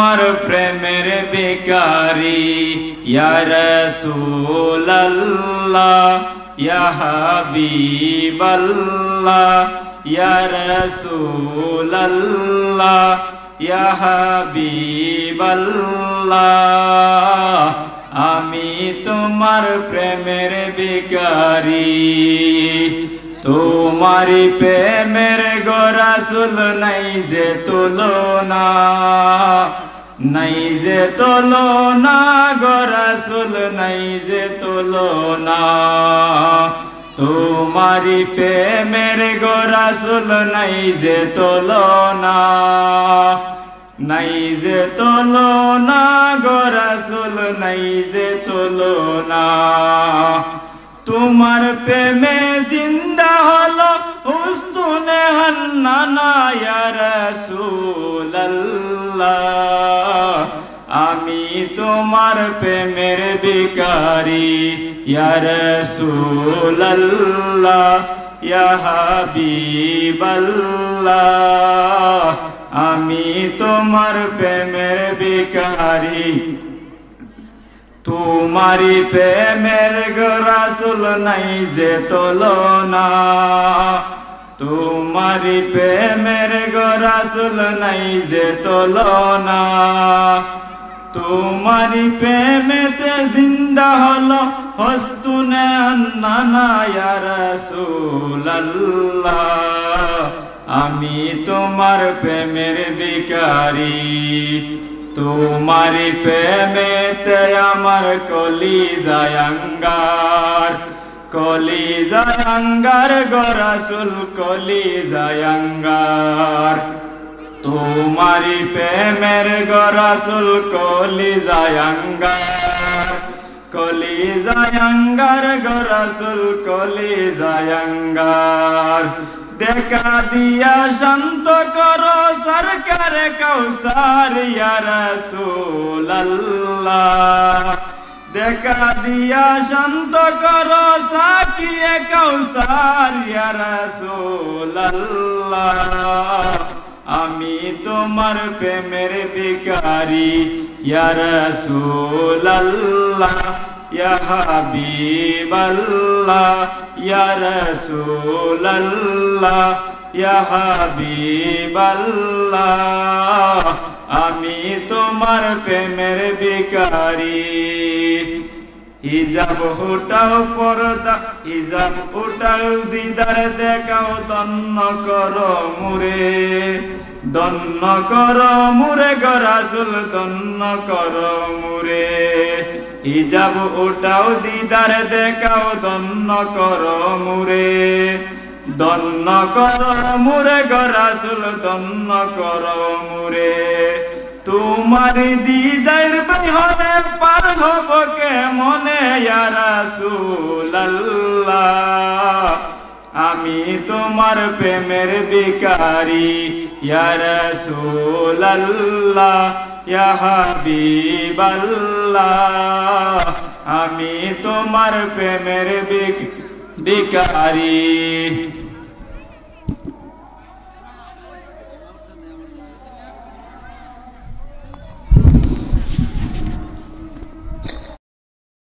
আমার প্রেমের ভিখারি ইয়া রাসূলুল্লাহ ইয়া হাবিবাল্লাহ ইয়া রাসূলুল্লাহ ইয়া হাবিবাল্লাহ আমি তোমার প্রেমের ভিখারি তোমারি প্রেমের গো রাসূল নাই যে তুলনা নাই যে তুলনা গো রাসূল নাই যে তুলনা তোমারি প্রেমের গো রাসূল নাই যে তুলনা নাই যে তুলনা গো রাসূল নাই যে তুলনা তোমার প্রেমে জিন্দা হলো উস্তুনে হান্নানা ইয়া রাসূলুল্লাহ আমি তোমার প্রেমের ভিখারি ইয়া রাসূলুল্লাহ ইয়া হাবিবাল্লাহ আমি তোমার প্রেমের ভিখারি তোমারি প্রেমের গো রাসূল নাই যে তুলনা তোমারি প্রেমের গো রাসূল নাই যে তুলনা তোমারি প্রেমেতে জিন্দা হলো হস্তুনে আন্নানা ইয়া রাসূলুল্লাহ আমি তোমার প্রেমের ভিখারি তোমারি প্রেমেতে আমার কলিজায় আঙ্গার কলিজায় আঙ্গার গো রাসূল কলিজায় আঙ্গার তোমারি প্রেমের গো রাসূল কলিজায় আঙ্গার কলিজায় আঙ্গার গো রাসূল কলিজায় আঙ্গার দেখা দিয়া শান্ত করো সরকার কাউসার ইয়া রাসূলুল্লাহ দেখা দিয়া শান্ত করো সাকিয়ে কাউসার ইয়া রাসূলুল্লাহ আমি তোমার প্রেমের ভিখারি ইয়া রাসূলুল্লাহ ইয়া হাবিবাল্লাহ ইয়া রাসূলুল্লাহ ইয়া হাবিবাল্লাহ আমি তোমার প্রেমের ভিখারি হিজাব উঠাও পর্দা হিজাব উঠাও দিদার দেখাও দন্ন করো মুরে দন্ন করো মুরে গো রাসূল দন্ন করো মুরে হিজাব উঠাও দিদার দেখাও দন্ন করো মুরে দন্ন করো মুরে গো রাসূল দন্ন করো মুরে তোমারি দিদার বিহনে পার হব কে মনে ইয়া রাসূলুল্লাহ আমি তোমার প্রেমের ভিখারি ইয়া রাসূলুল্লাহ ইয়া হাবিবাল্লাহ আমি তোমার প্রেমের ভিখারি